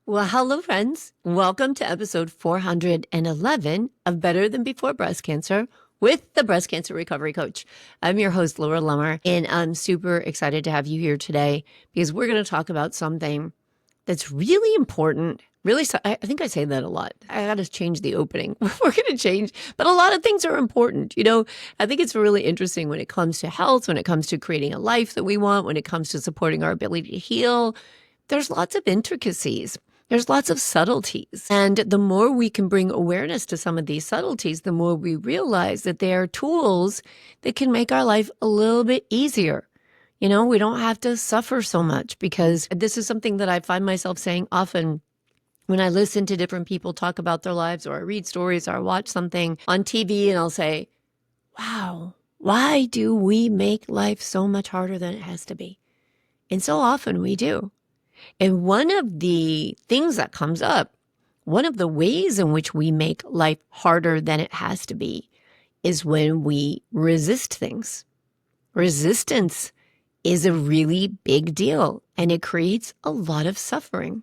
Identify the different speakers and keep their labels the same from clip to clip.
Speaker 1: Well, hello, friends. Welcome to episode 411 of Better Than Before Breast Cancer with the Breast Cancer Recovery Coach. I'm your host, Laura Lummer, and I'm super excited to have you here today because we're going to talk about something that's really important. Really, I think I say that a lot. I got to change the opening. We're going to change, but a lot of things are important. I think it's really interesting when it comes to health, when it comes to creating a life that we want, when it comes to supporting our ability to heal. There's lots of intricacies. There's lots of subtleties. And the more we can bring awareness to some of these subtleties, the more we realize that they are tools that can make our life a little bit easier. We don't have to suffer so much, because this is something that I find myself saying often when I listen to different people talk about their lives, or I read stories, or I watch something on TV, and I'll say, wow, why do we make life so much harder than it has to be? And so often we do. And one of the things that comes up, one of the ways in which we make life harder than it has to be, is when we resist things. Resistance is a really big deal, and it creates a lot of suffering.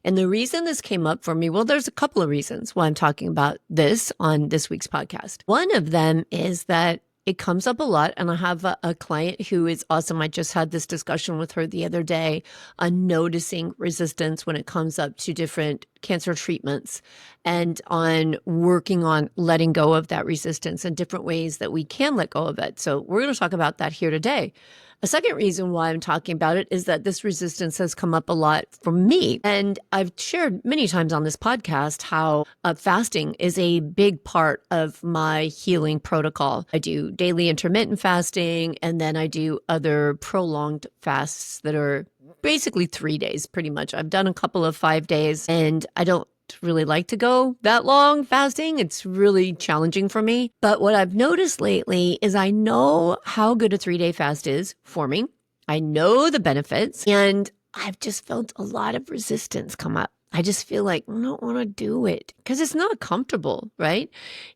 Speaker 1: And the reason this came up for me, well, there's a couple of reasons why I'm talking about this on this week's podcast. One of them is that it comes up a lot, and I have a client who is awesome. I just had this discussion with her the other day on noticing resistance when it comes up to different cancer treatments, and on working on letting go of that resistance and different ways that we can let go of it. So we're going to talk about that here today. A second reason why I'm talking about it is that this resistance has come up a lot for me. And I've shared many times on this podcast how fasting is a big part of my healing protocol. I do daily intermittent fasting, and then I do other prolonged fasts that are basically 3 days, pretty much. I've done a couple of 5 days, and I don't really like to go that long fasting. It's really challenging for me. But what I've noticed lately is I know how good a 3-day fast is for me. I know the benefits, and I've just felt a lot of resistance come up. I just feel like I don't want to do it because it's not comfortable, right?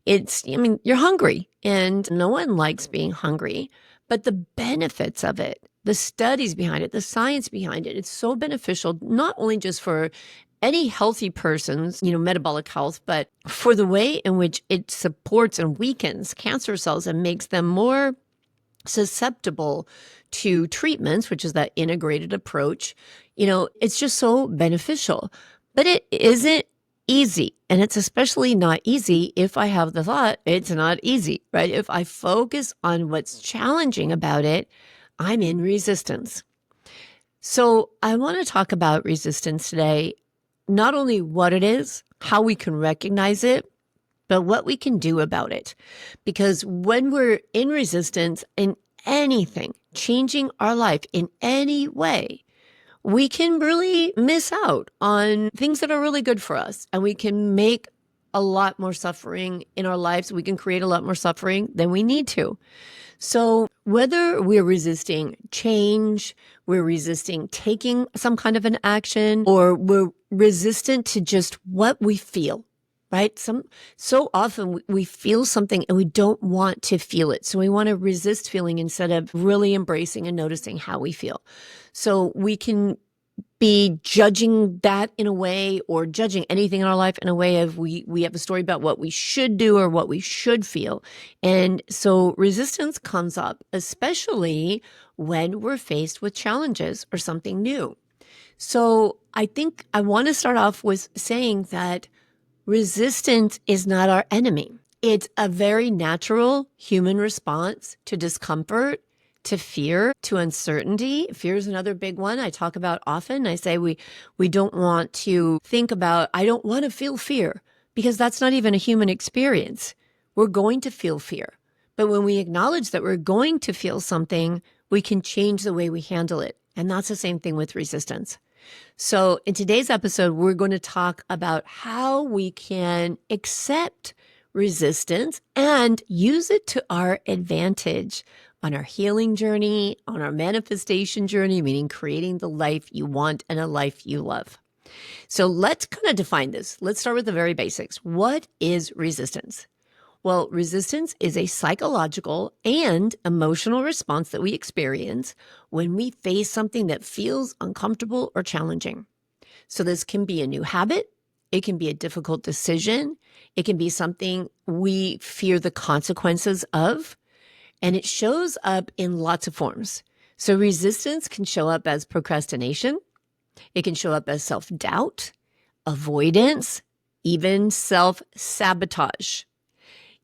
Speaker 1: You're hungry, and no one likes being hungry, but the benefits of it, the studies behind it, the science behind it, it's so beneficial, not only just for any healthy person's, metabolic health, but for the way in which it supports and weakens cancer cells and makes them more susceptible to treatments, which is that integrated approach. It's just so beneficial. But it isn't easy. And it's especially not easy if I have the thought it's not easy, right? If I focus on what's challenging about it, I'm in resistance. So I want to talk about resistance today. Not only what it is, how we can recognize it, but what we can do about it. Because when we're in resistance in anything, changing our life in any way, we can really miss out on things that are really good for us. And we can make a lot more suffering in our lives. We can create a lot more suffering than we need to. So whether we're resisting change, we're resisting taking some kind of an action, or we're resistant to just what we feel, right? So often we feel something and we don't want to feel it. So we want to resist feeling instead of really embracing and noticing how we feel. So we can be judging that in a way, or judging anything in our life in a way of we have a story about what we should do or what we should feel. And so resistance comes up, especially when we're faced with challenges or something new. So I think I want to start off with saying that resistance is not our enemy. It's a very natural human response to discomfort, to fear, to uncertainty. Fear is another big one I talk about often. I say we don't want to think about, I don't want to feel fear, because that's not even a human experience. We're going to feel fear. But when we acknowledge that we're going to feel something, we can change the way we handle it. And that's the same thing with resistance. So in today's episode, we're going to talk about how we can accept resistance and use it to our advantage on our healing journey, on our manifestation journey, meaning creating the life you want and a life you love. So let's kind of define this. Let's start with the very basics. What is resistance? Well, resistance is a psychological and emotional response that we experience when we face something that feels uncomfortable or challenging. So this can be a new habit. It can be a difficult decision. It can be something we fear the consequences of. And it shows up in lots of forms. So resistance can show up as procrastination. It can show up as self-doubt, avoidance, even self-sabotage.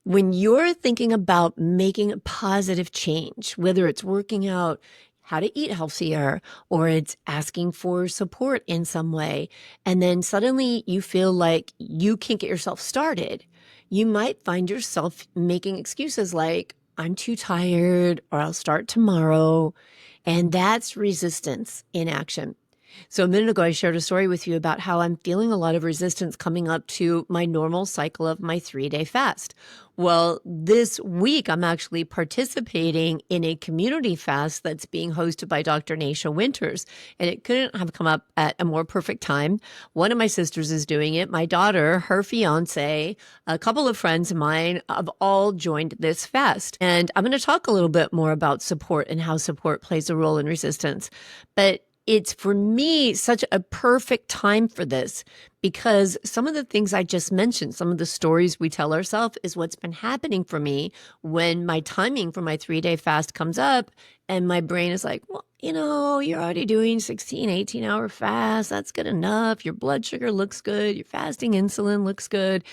Speaker 1: When you're thinking about making a positive change, whether it's working out, how to eat healthier, or it's asking for support in some way, and then suddenly you feel like you can't get yourself started, you might find yourself making excuses like, I'm too tired, or I'll start tomorrow. And that's resistance in action. So a minute ago, I shared a story with you about how I'm feeling a lot of resistance coming up to my normal cycle of my 3-day fast. Well, this week, I'm actually participating in a community fast that's being hosted by Dr. Nasha Winters, and it couldn't have come up at a more perfect time. One of my sisters is doing it. My daughter, her fiance, a couple of friends of mine have all joined this fast. And I'm going to talk a little bit more about support and how support plays a role in resistance. But it's, for me, such a perfect time for this because some of the things I just mentioned, some of the stories we tell ourselves is what's been happening for me when my timing for my 3-day fast comes up and my brain is like, well, you're already doing 16, 18-hour fast. That's good enough. Your blood sugar looks good. Your fasting insulin looks good.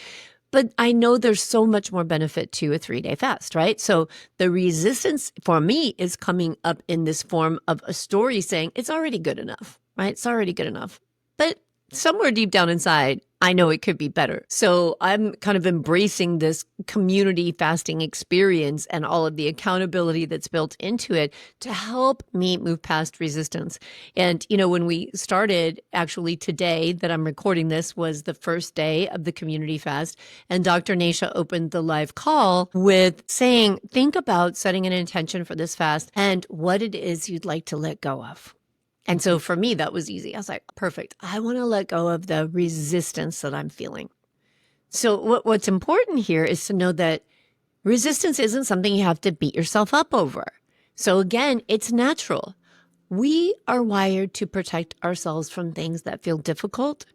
Speaker 1: But I know there's so much more benefit to a 3-day fast, right? So the resistance for me is coming up in this form of a story saying it's already good enough, right? It's already good enough. But somewhere deep down inside, I know it could be better. So I'm kind of embracing this community fasting experience and all of the accountability that's built into it to help me move past resistance. And, when we started, actually today that I'm recording this was the first day of the community fast. And Dr. Nasha opened the live call with saying, think about setting an intention for this fast and what it is you'd like to let go of. And so for me, that was easy. I was like, perfect. I want to let go of the resistance that I'm feeling. So what's important here is to know that resistance isn't something you have to beat yourself up over. So again, it's natural. We are wired to protect ourselves from things that feel difficult,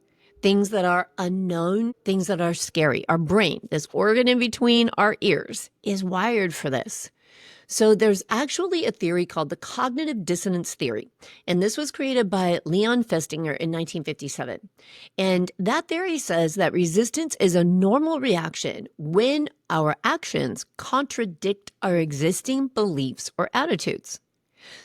Speaker 1: things that are unknown, things that are scary. Our brain, this organ in between our ears, is wired for this. So there's actually a theory called the cognitive dissonance theory. And this was created by Leon Festinger in 1957. And that theory says that resistance is a normal reaction when our actions contradict our existing beliefs or attitudes.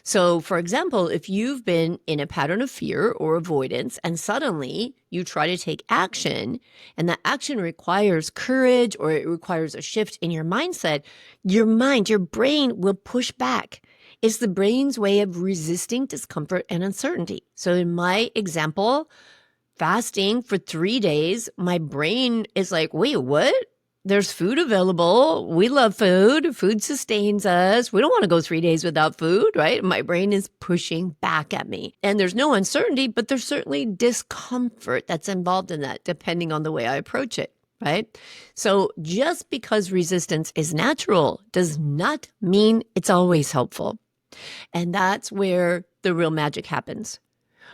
Speaker 1: So, for example, if you've been in a pattern of fear or avoidance and suddenly you try to take action and that action requires courage or it requires a shift in your mindset, your mind, your brain will push back. It's the brain's way of resisting discomfort and uncertainty. So in my example, fasting for 3 days, my brain is like, wait, what? There's food available. We love food. Food sustains us. We don't want to go 3 days without food, right? My brain is pushing back at me. And there's no uncertainty, but there's certainly discomfort that's involved in that, depending on the way I approach it, right? So just because resistance is natural does not mean it's always helpful. And that's where the real magic happens.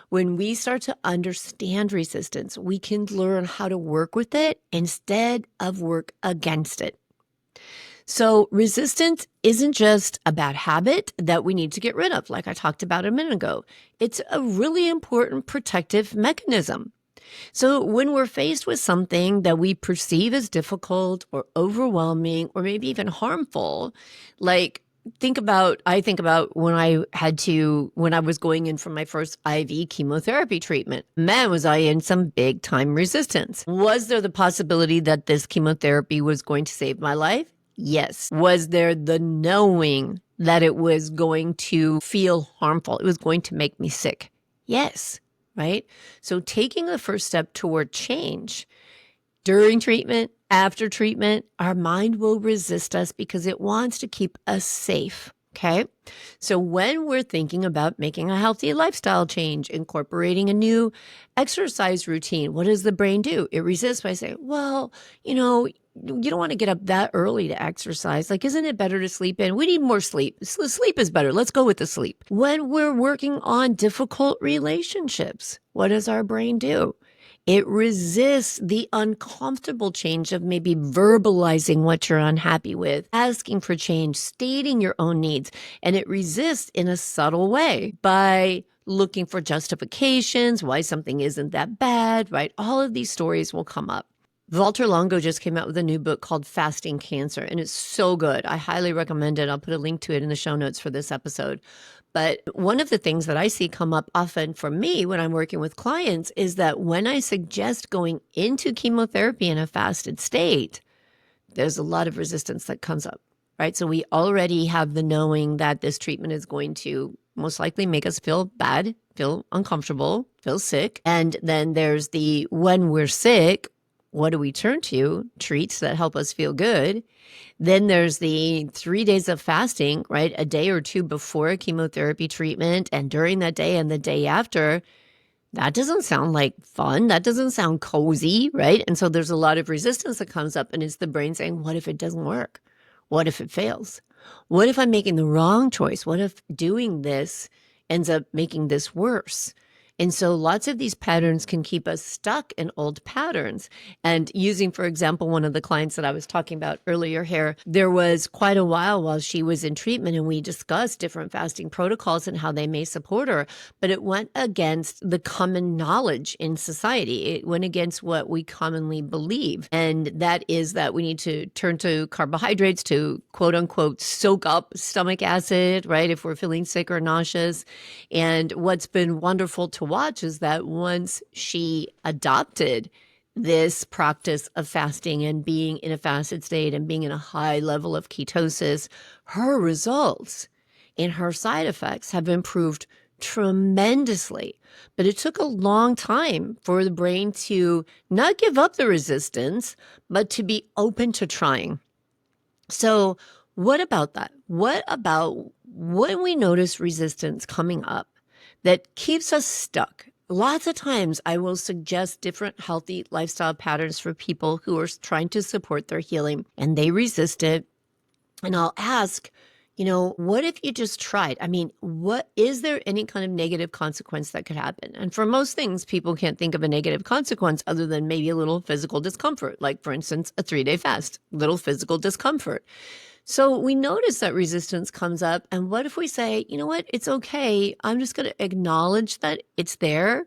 Speaker 1: When we start to understand resistance, we can learn how to work with it instead of work against it. So resistance isn't just a bad habit that we need to get rid of, like I talked about a minute ago. It's a really important protective mechanism. So when we're faced with something that we perceive as difficult or overwhelming or maybe even harmful, like I think about when I was going in for my first IV chemotherapy treatment. Man, was I in some big time resistance. Was there the possibility that this chemotherapy was going to save my life? Yes. Was there the knowing that it was going to feel harmful? It was going to make me sick? Yes. Right? So taking the first step toward change during treatment, after treatment, our mind will resist us because it wants to keep us safe. Okay. So when we're thinking about making a healthy lifestyle change, incorporating a new exercise routine, what does the brain do? It resists by saying, well, you don't want to get up that early to exercise. Like, isn't it better to sleep in? We need more sleep. Sleep is better. Let's go with the sleep. When we're working on difficult relationships, what does our brain do? It resists the uncomfortable change of maybe verbalizing what you're unhappy with, asking for change, stating your own needs. And it resists in a subtle way by looking for justifications, why something isn't that bad, right? All of these stories will come up. Walter Longo just came out with a new book called Fasting Cancer, and it's so good. I highly recommend it. I'll put a link to it in the show notes for this episode. But one of the things that I see come up often for me when I'm working with clients is that when I suggest going into chemotherapy in a fasted state, there's a lot of resistance that comes up, right? So we already have the knowing that this treatment is going to most likely make us feel bad, feel uncomfortable, feel sick. And then there's the when we're sick, what do we turn to? Treats that help us feel good. Then there's the 3 days of fasting, right? A day or two before a chemotherapy treatment and during that day and the day after. That doesn't sound like fun. That doesn't sound cozy, right? And so there's a lot of resistance that comes up, and it's the brain saying, what if it doesn't work? What if it fails? What if I'm making the wrong choice? What if doing this ends up making this worse? And so lots of these patterns can keep us stuck in old patterns. And using, for example, one of the clients that I was talking about earlier here, there was quite a while she was in treatment and we discussed different fasting protocols and how they may support her, but it went against the common knowledge in society. It went against what we commonly believe. And that is that we need to turn to carbohydrates to quote unquote soak up stomach acid, right? If we're feeling sick or nauseous. And what's been wonderful to watch is that once she adopted this practice of fasting and being in a fasted state and being in a high level of ketosis, her results and her side effects have improved tremendously. But it took a long time for the brain to not give up the resistance, but to be open to trying. So what about that? What about when we notice resistance coming up that keeps us stuck? Lots of times I will suggest different healthy lifestyle patterns for people who are trying to support their healing and they resist it. And I'll ask, what if you just tried? I mean, is there any kind of negative consequence that could happen? And for most things, people can't think of a negative consequence other than maybe a little physical discomfort, like for instance, a 3-day fast, little physical discomfort. So we notice that resistance comes up. And what if we say, you know what, it's okay. I'm just going to acknowledge that it's there,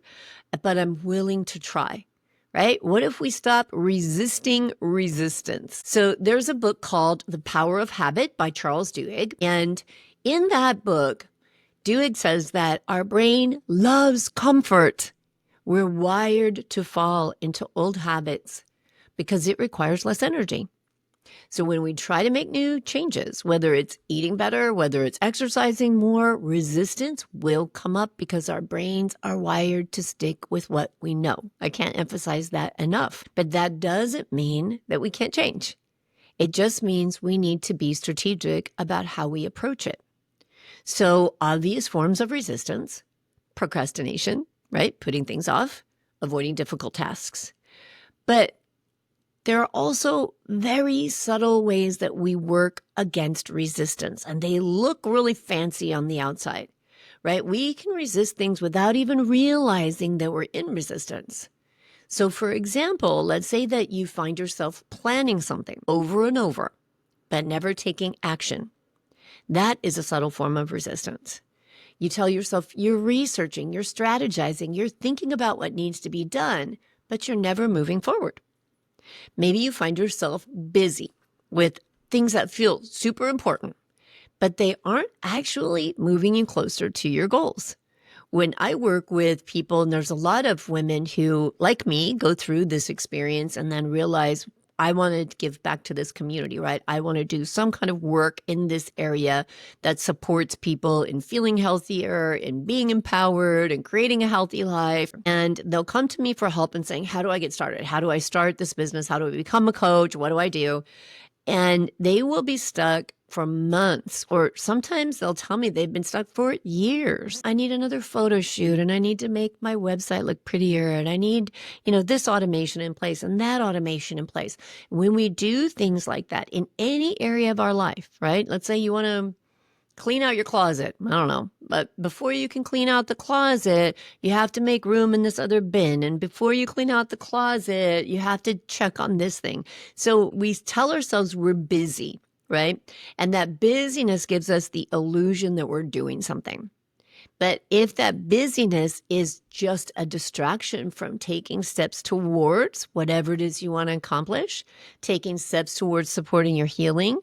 Speaker 1: but I'm willing to try, right? What if we stop resisting resistance? So there's a book called The Power of Habit by Charles Duhigg. And in that book, Duhigg says that our brain loves comfort. We're wired to fall into old habits because it requires less energy. So when we try to make new changes, whether it's eating better, whether it's exercising more, resistance will come up because our brains are wired to stick with what we know. I can't emphasize that enough. But that doesn't mean that we can't change. It just means we need to be strategic about how we approach it. So obvious forms of resistance, procrastination, right? Putting things off, avoiding difficult tasks. But there are also very subtle ways that we work against resistance, and they look really fancy on the outside, right? We can resist things without even realizing that we're in resistance. So for example, let's say that you find yourself planning something over and over, but never taking action. That is a subtle form of resistance. You tell yourself you're researching, you're strategizing, you're thinking about what needs to be done, but you're never moving forward. Maybe you find yourself busy with things that feel super important, but they aren't actually moving you closer to your goals. When I work with people, and there's a lot of women who, like me, go through this experience and then realize, I want to give back to this community, right? I want to do some kind of work in this area that supports people in feeling healthier, in being empowered, and creating a healthy life. And they'll come to me for help and saying, how do I get started? How do I start this business? How do I become a coach? What do I do? And they will be stuck for months, or sometimes they'll tell me they've been stuck for years. I need another photo shoot, and I need to make my website look prettier, and I need, this automation in place and that automation in place. When we do things like that in any area of our life, right? Let's say you want to clean out your closet. I don't know. But before you can clean out the closet, you have to make room in this other bin. And before you clean out the closet, you have to check on this thing. So we tell ourselves we're busy, right? And that busyness gives us the illusion that we're doing something. But if that busyness is just a distraction from taking steps towards whatever it is you want to accomplish, taking steps towards supporting your healing,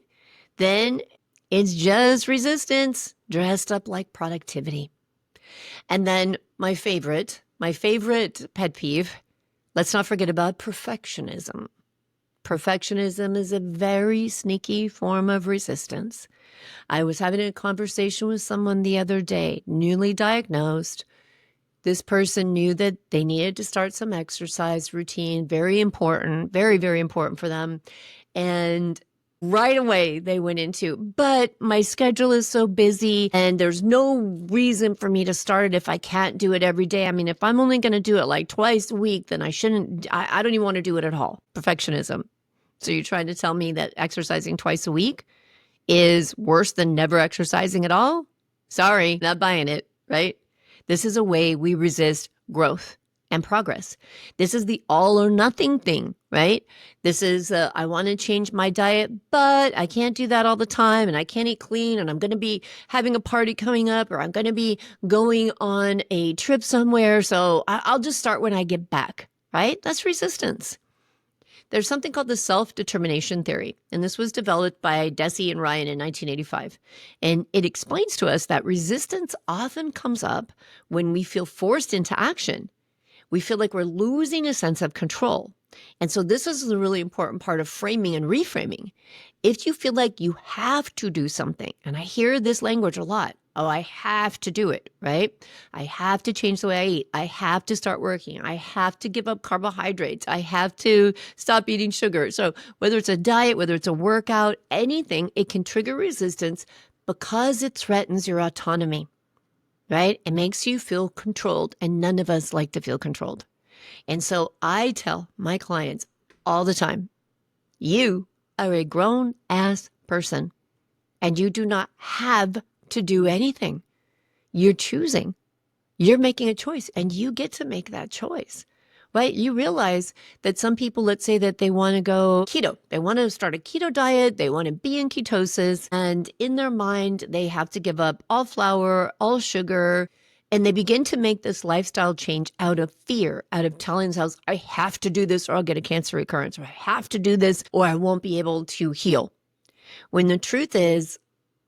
Speaker 1: then it's just resistance dressed up like productivity. And then my favorite pet peeve, let's not forget about perfectionism. Perfectionism is a very sneaky form of resistance. I was having a conversation with someone the other day, newly diagnosed. This person knew that they needed to start some exercise routine, very important, very, very important for them. And right away, they went into, but my schedule is so busy and there's no reason for me to start it if I can't do it every day. I mean, if I'm only going to do it like twice a week, then I don't even want to do it at all. Perfectionism. So you're trying to tell me that exercising twice a week is worse than never exercising at all? Sorry, not buying it, right? This is a way we resist growth and progress. This is the all or nothing thing, right? This is, I want to change my diet, but I can't do that all the time, and I can't eat clean, and I'm going to be having a party coming up, or I'm going to be going on a trip somewhere, so I'll just start when I get back, right? That's resistance. There's something called the self-determination theory, and this was developed by Deci and Ryan in 1985. And it explains to us that resistance often comes up when we feel forced into action. We feel like we're losing a sense of control. And so this is a really important part of framing and reframing. If you feel like you have to do something, and I hear this language a lot, oh, I have to do it, right? I have to change the way I eat. I have to start working. I have to give up carbohydrates. I have to stop eating sugar. So whether it's a diet, whether it's a workout, anything, it can trigger resistance because it threatens your autonomy, right? It makes you feel controlled, and none of us like to feel controlled. And so I tell my clients all the time, you are a grown-ass person, and you do not have to do anything. You're choosing. You're making a choice, and you get to make that choice, right? You realize that some people, let's say that they want to go keto. They want to start a keto diet. They want to be in ketosis, and in their mind, they have to give up all flour, all sugar, and they begin to make this lifestyle change out of fear, out of telling themselves, I have to do this or I'll get a cancer recurrence, or I have to do this or I won't be able to heal. When the truth is,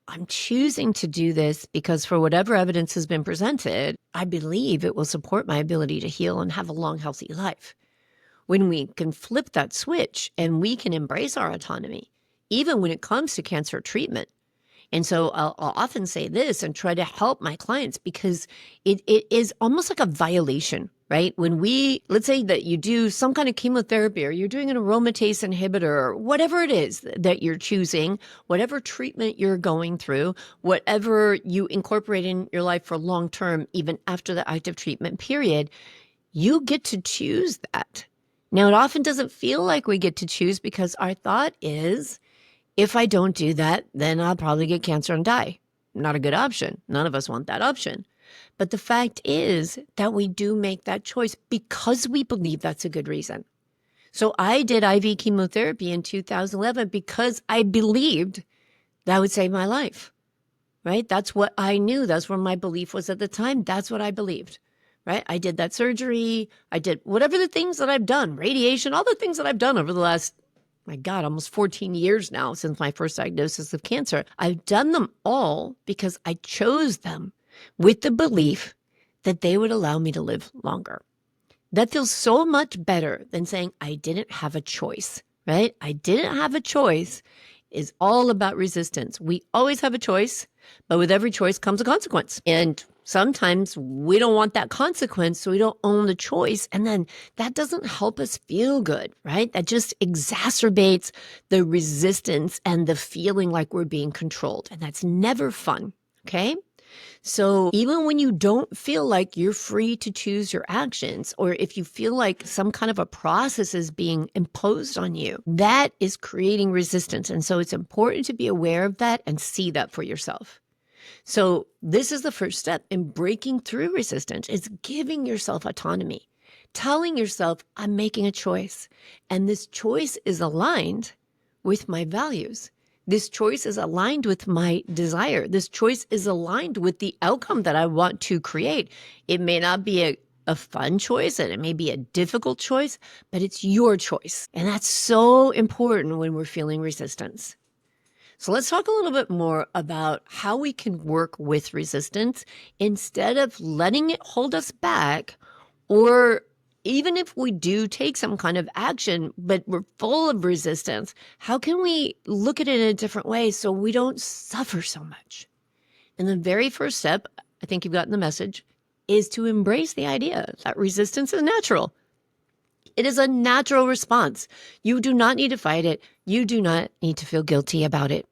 Speaker 1: I'm choosing to do this because for whatever evidence has been presented, I believe it will support my ability to heal and have a long, healthy life. When we can flip that switch and we can embrace our autonomy, even when it comes to cancer treatment. And so I'll often say this and try to help my clients because it is almost like a violation, right? When let's say that you do some kind of chemotherapy or you're doing an aromatase inhibitor or whatever it is that you're choosing, whatever treatment you're going through, whatever you incorporate in your life for long term, even after the active treatment period, you get to choose that. Now, it often doesn't feel like we get to choose because our thought is, if I don't do that, then I'll probably get cancer and die. Not a good option. None of us want that option. But the fact is that we do make that choice because we believe that's a good reason. So I did IV chemotherapy in 2011 because I believed that would save my life, right? That's what I knew. That's where my belief was at the time. That's what I believed, right? I did that surgery. I did whatever the things that I've done, radiation, all the things that I've done over the last, my God, almost 14 years now since my first diagnosis of cancer. I've done them all because I chose them with the belief that they would allow me to live longer. That feels so much better than saying I didn't have a choice, right? I didn't have a choice is all about resistance. We always have a choice, but with every choice comes a consequence. And Sometimes we don't want that consequence, so we don't own the choice. And then that doesn't help us feel good, right? That just exacerbates the resistance and the feeling like we're being controlled. And that's never fun, okay? So even when you don't feel like you're free to choose your actions, or if you feel like some kind of a process is being imposed on you, that is creating resistance. And so it's important to be aware of that and see that for yourself. So this is the first step in breaking through resistance. It's giving yourself autonomy, telling yourself, I'm making a choice, and this choice is aligned with my values. This choice is aligned with my desire. This choice is aligned with the outcome that I want to create. It may not be a fun choice and it may be a difficult choice, but it's your choice. And that's so important when we're feeling resistance. So let's talk a little bit more about how we can work with resistance instead of letting it hold us back, or even if we do take some kind of action, but we're full of resistance, how can we look at it in a different way so we don't suffer so much? And the very first step, I think you've gotten the message, is to embrace the idea that resistance is natural. It is a natural response. You do not need to fight it. You do not need to feel guilty about it,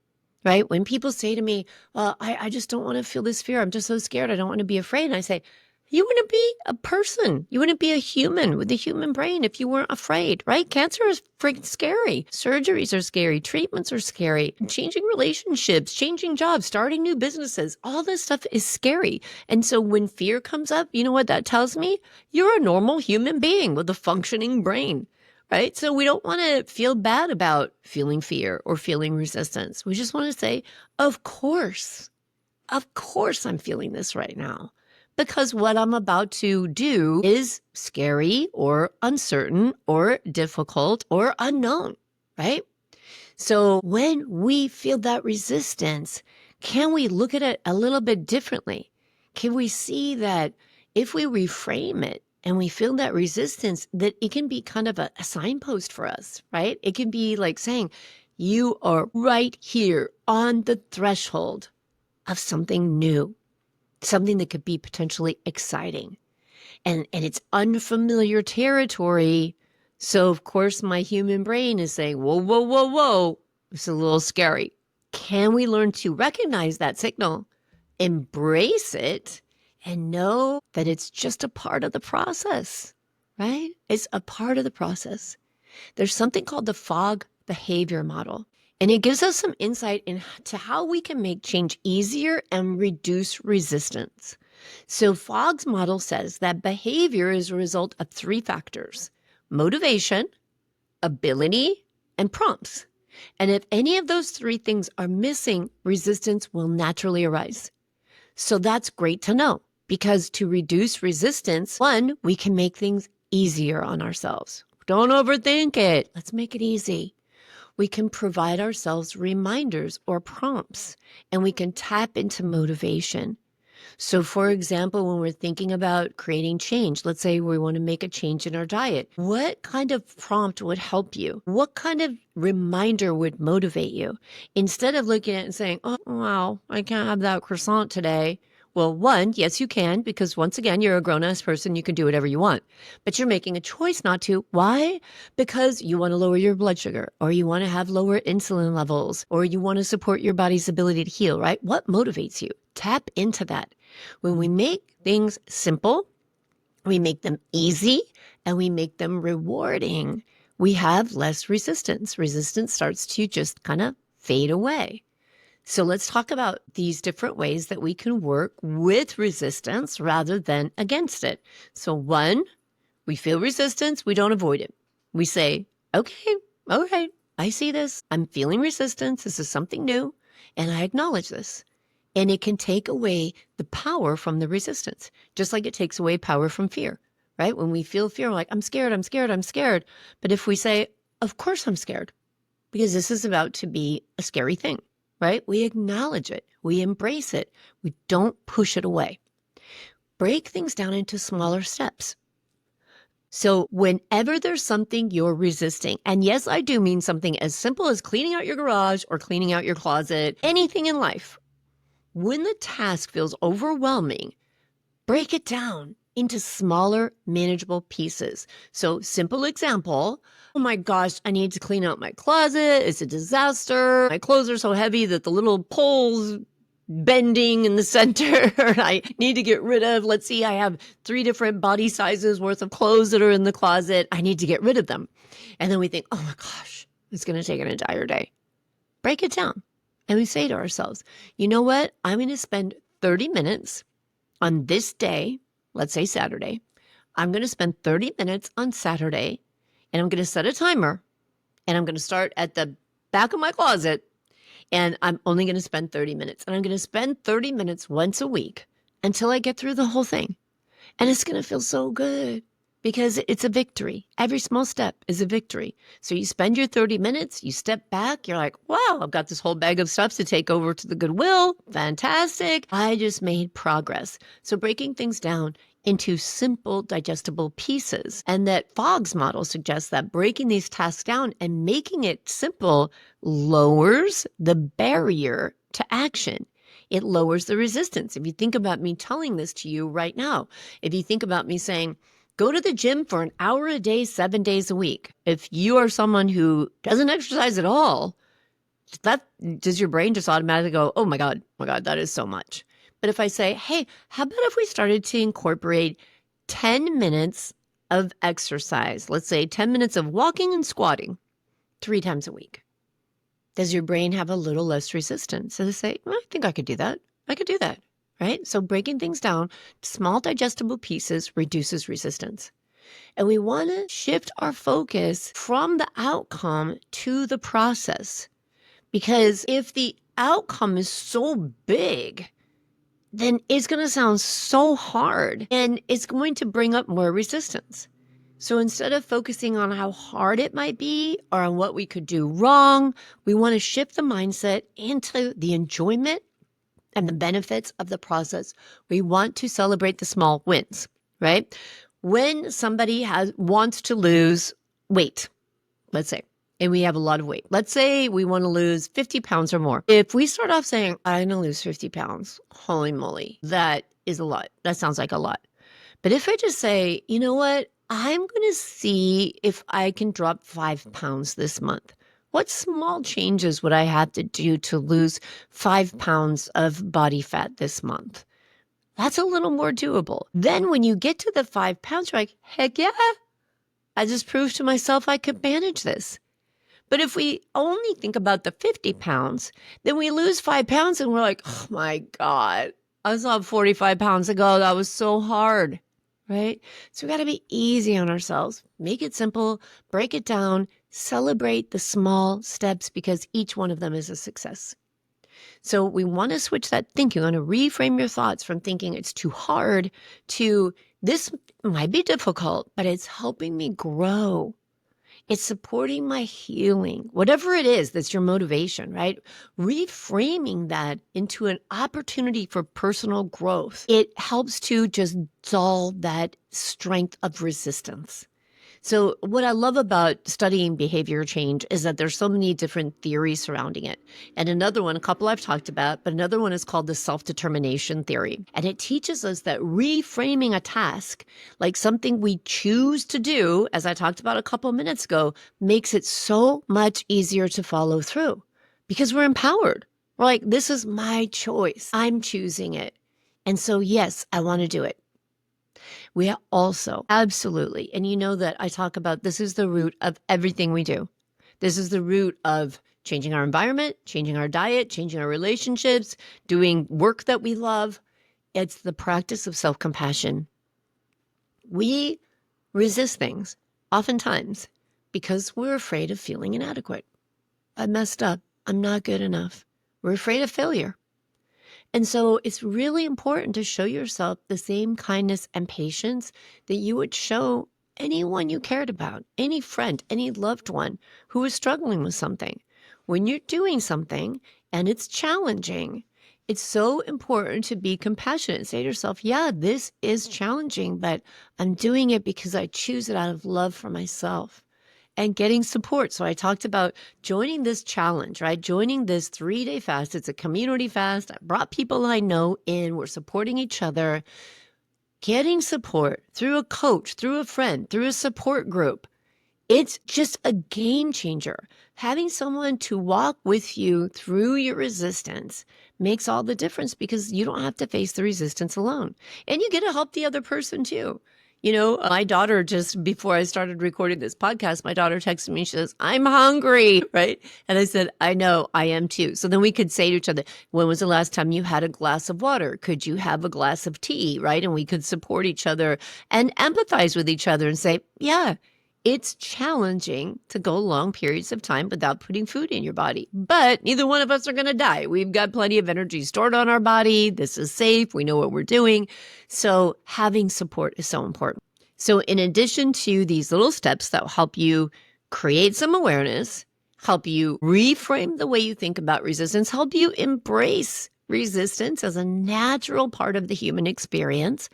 Speaker 1: right? When people say to me, I just don't want to feel this fear. I'm just so scared. I don't want to be afraid. And I say, you wouldn't be a person. You wouldn't be a human with a human brain if you weren't afraid, right? Cancer is freaking scary. Surgeries are scary. Treatments are scary. Changing relationships, changing jobs, starting new businesses, all this stuff is scary. And so when fear comes up, you know what that tells me? You're a normal human being with a functioning brain, right? So we don't want to feel bad about feeling fear or feeling resistance. We just want to say, of course I'm feeling this right now. Because what I'm about to do is scary or uncertain or difficult or unknown, right? So when we feel that resistance, can we look at it a little bit differently? Can we see that if we reframe it and we feel that resistance, that it can be kind of a signpost for us, right? It can be like saying, you are right here on the threshold of something new, something that could be potentially exciting. And it's unfamiliar territory. So, of course, my human brain is saying, whoa, whoa, whoa, whoa. It's a little scary. Can we learn to recognize that signal, embrace it, and know that it's just a part of the process, right? It's a part of the process. There's something called the fog behavior model. And it gives us some insight into how we can make change easier and reduce resistance. So Fogg's model says that behavior is a result of three factors: motivation, ability, and prompts. And if any of those three things are missing, resistance will naturally arise. So that's great to know, because to reduce resistance, one, we can make things easier on ourselves. Don't overthink it. Let's make it easy. We can provide ourselves reminders or prompts, and we can tap into motivation. So for example, when we're thinking about creating change, let's say we want to make a change in our diet, what kind of prompt would help you? What kind of reminder would motivate you? Instead of looking at it and saying, oh, wow, I can't have that croissant today. Well, one, yes, you can, because once again, you're a grown-ass person. You can do whatever you want, but you're making a choice not to. Why? Because you want to lower your blood sugar, or you want to have lower insulin levels, or you want to support your body's ability to heal, right? What motivates you? Tap into that. When we make things simple, we make them easy, and we make them rewarding, we have less resistance. Resistance starts to just kind of fade away. So let's talk about these different ways that we can work with resistance rather than against it. So one, we feel resistance, we don't avoid it. We say, okay, all right, I see this. I'm feeling resistance. This is something new, and I acknowledge this. And it can take away the power from the resistance, just like it takes away power from fear, right? When we feel fear, we're like, I'm scared, I'm scared, I'm scared. But if we say, of course I'm scared, because this is about to be a scary thing, right? We acknowledge it. We embrace it. We don't push it away. Break things down into smaller steps. So whenever there's something you're resisting, and yes, I do mean something as simple as cleaning out your garage or cleaning out your closet, anything in life, when the task feels overwhelming, break it down into smaller, manageable pieces. So, simple example, oh my gosh, I need to clean out my closet. It's a disaster. My clothes are so heavy that the little poles bending in the center I need to get rid of. Let's see, I have 3 different body sizes worth of clothes that are in the closet. I need to get rid of them. And then we think, oh my gosh, it's going to take an entire day. Break it down. And we say to ourselves, you know what? I'm going to spend 30 minutes on this day, let's say Saturday. I'm going to spend 30 minutes on Saturday, and I'm going to set a timer, and I'm going to start at the back of my closet, and I'm only going to spend 30 minutes. And I'm going to spend 30 minutes once a week until I get through the whole thing. And it's going to feel so good because it's a victory. Every small step is a victory. So you spend your 30 minutes, you step back, you're like, wow, I've got this whole bag of stuff to take over to the Goodwill. Fantastic. I just made progress. So breaking things down into simple, digestible pieces. And that Fogg's model suggests that breaking these tasks down and making it simple lowers the barrier to action. It lowers the resistance. If you think about me telling this to you right now, if you think about me saying, go to the gym for an hour a day, 7 days a week. If you are someone who doesn't exercise at all, does your brain just automatically go, oh my God, that is so much. But if I say, hey, how about if we started to incorporate 10 minutes of exercise, let's say 10 minutes of walking and squatting 3 times a week? Does your brain have a little less resistance? So they say, well, I think I could do that. I could do that, right? So breaking things down to small digestible pieces reduces resistance. And we want to shift our focus from the outcome to the process. Because if the outcome is so big, then it's going to sound so hard and it's going to bring up more resistance. So instead of focusing on how hard it might be or on what we could do wrong, we want to shift the mindset into the enjoyment and the benefits of the process. We want to celebrate the small wins, right? When somebody wants to lose weight, let's say, and we have a lot of weight. Let's say we want to lose 50 pounds or more. If we start off saying, I'm going to lose 50 pounds, holy moly, that is a lot. That sounds like a lot. But if I just say, you know what, I'm going to see if I can drop 5 pounds this month. What small changes would I have to do to lose 5 pounds of body fat this month? That's a little more doable. Then when you get to the 5 pounds, you're like, heck yeah, I just proved to myself I could manage this. But if we only think about the 50 pounds, then we lose 5 pounds and we're like, oh my God, I was up 45 pounds ago. That was so hard, right? So we got to be easy on ourselves. Make it simple, break it down, celebrate the small steps because each one of them is a success. So we want to switch that thinking. You want to reframe your thoughts from thinking it's too hard to this might be difficult, but it's helping me grow. It's supporting my healing, whatever it is that's your motivation, right? Reframing that into an opportunity for personal growth. It helps to just dull that strength of resistance. So what I love about studying behavior change is that there's so many different theories surrounding it. And another one, a couple I've talked about, but another one is called the self-determination theory. And it teaches us that reframing a task, like something we choose to do, as I talked about a couple of minutes ago, makes it so much easier to follow through because we're empowered. We're like, this is my choice. I'm choosing it. And so, yes, I want to do it. We also, absolutely, and you know that I talk about this is the root of everything we do. This is the root of changing our environment, changing our diet, changing our relationships, doing work that we love. It's the practice of self-compassion. We resist things oftentimes because we're afraid of feeling inadequate. I messed up. I'm not good enough. We're afraid of failure. And so it's really important to show yourself the same kindness and patience that you would show anyone you cared about, any friend, any loved one who is struggling with something. When you're doing something and it's challenging, it's so important to be compassionate and say to yourself, yeah, this is challenging, but I'm doing it because I choose it out of love for myself. And getting support. So I talked about joining this challenge, right? Joining this 3-day fast. It's a community fast. I brought people I know in. We're supporting each other. Getting support through a coach, through a friend, through a support group, it's just a game changer. Having someone to walk with you through your resistance makes all the difference because you don't have to face the resistance alone. And you get to help the other person too. My daughter, just before I started recording this podcast, my daughter texted me, she says, "I'm hungry," right? And I said, "I know, I am too." So then we could say to each other, "When was the last time you had a glass of water? Could you have a glass of tea?" Right? And we could support each other and empathize with each other and say, "Yeah, it's challenging to go long periods of time without putting food in your body, but neither one of us are going to die. We've got plenty of energy stored on our body. This is safe. We know what we're doing." So having support is so important. So in addition to these little steps that will help you create some awareness, help you reframe the way you think about resistance, help you embrace resistance as a natural part of the human experience,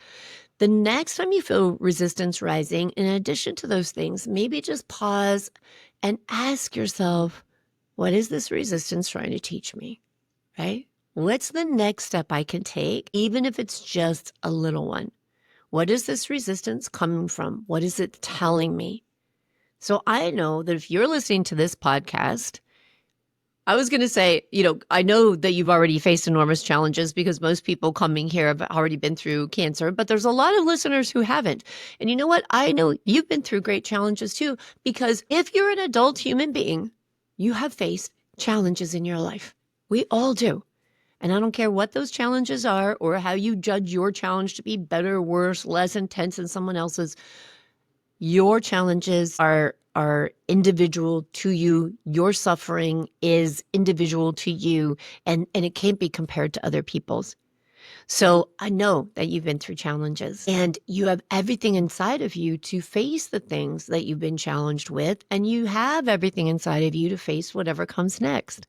Speaker 1: the next time you feel resistance rising, in addition to those things, maybe just pause and ask yourself, what is this resistance trying to teach me, right? What's the next step I can take, even if it's just a little one? What is this resistance coming from? What is it telling me? So I know that if you're listening to this podcast, I was going to say, I know that you've already faced enormous challenges because most people coming here have already been through cancer, but there's a lot of listeners who haven't. And you know what? I know you've been through great challenges too, because if you're an adult human being, you have faced challenges in your life. We all do. And I don't care what those challenges are or how you judge your challenge to be better, worse, less intense than someone else's. Your challenges are individual to you. Your suffering is individual to you, and it can't be compared to other people's. So I know that you've been through challenges and you have everything inside of you to face the things that you've been challenged with, and you have everything inside of you to face whatever comes next.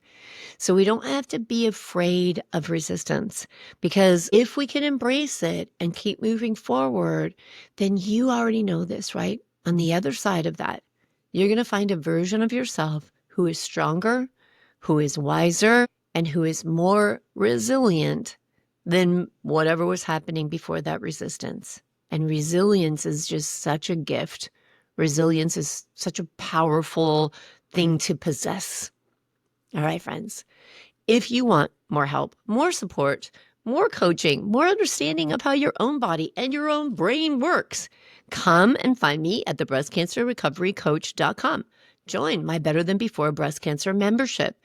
Speaker 1: So we don't have to be afraid of resistance, because if we can embrace it and keep moving forward, then you already know this, right? On the other side of that, you're going to find a version of yourself who is stronger, who is wiser, and who is more resilient than whatever was happening before that resistance. And resilience is just such a gift. Resilience is such a powerful thing to possess. All right, friends. If you want more help, more support, more coaching, more understanding of how your own body and your own brain works, come and find me at thebreastcancerrecoverycoach.com. Join my Better Than Before Breast Cancer membership.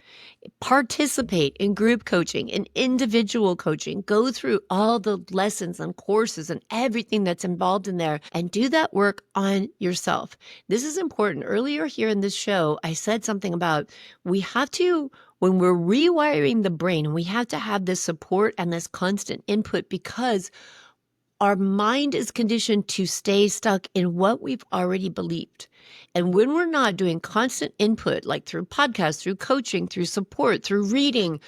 Speaker 1: Participate in group coaching and individual coaching. Go through all the lessons and courses and everything that's involved in there and do that work on yourself. This is important. Earlier here in this show, I said something about we have to, when we're rewiring the brain, we have to have this support and this constant input, because our mind is conditioned to stay stuck in what we've already believed. And when we're not doing constant input, like through podcasts, through coaching, through support, through reading,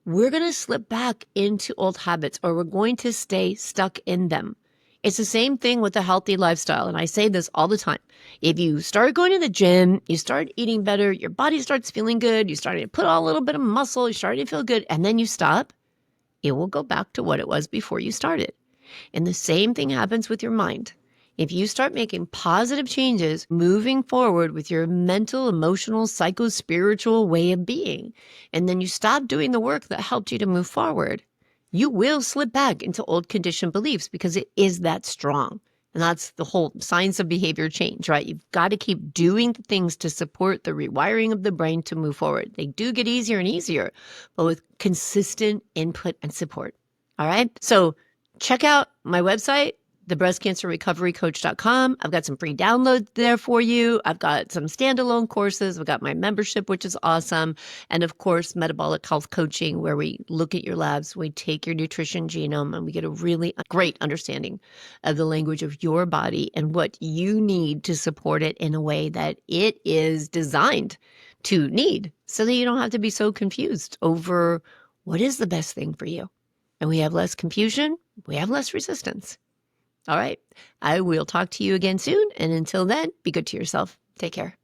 Speaker 1: we're going to slip back into old habits, or we're going to stay stuck in them. It's the same thing with a healthy lifestyle. And I say this all the time. If you start going to the gym, you start eating better, your body starts feeling good, you starting to put on a little bit of muscle, you're starting to feel good, and then you stop, it will go back to what it was before you started. And the same thing happens with your mind. If you start making positive changes, moving forward with your mental, emotional, psycho-spiritual way of being, and then you stop doing the work that helped you to move forward, you will slip back into old conditioned beliefs, because it is that strong. And that's the whole science of behavior change, right? You've got to keep doing the things to support the rewiring of the brain to move forward. They do get easier and easier, but with consistent input and support. All right? So check out my website, thebreastcancerrecoverycoach.com. I've got some free downloads there for you. I've got some standalone courses. I've got my membership, which is awesome. And of course, metabolic health coaching, where we look at your labs, we take your nutrition genome, and we get a really great understanding of the language of your body and what you need to support it in a way that it is designed to need, so that you don't have to be so confused over what is the best thing for you. And we have less confusion. We have less resistance. All right. I will talk to you again soon. And until then, be good to yourself. Take care.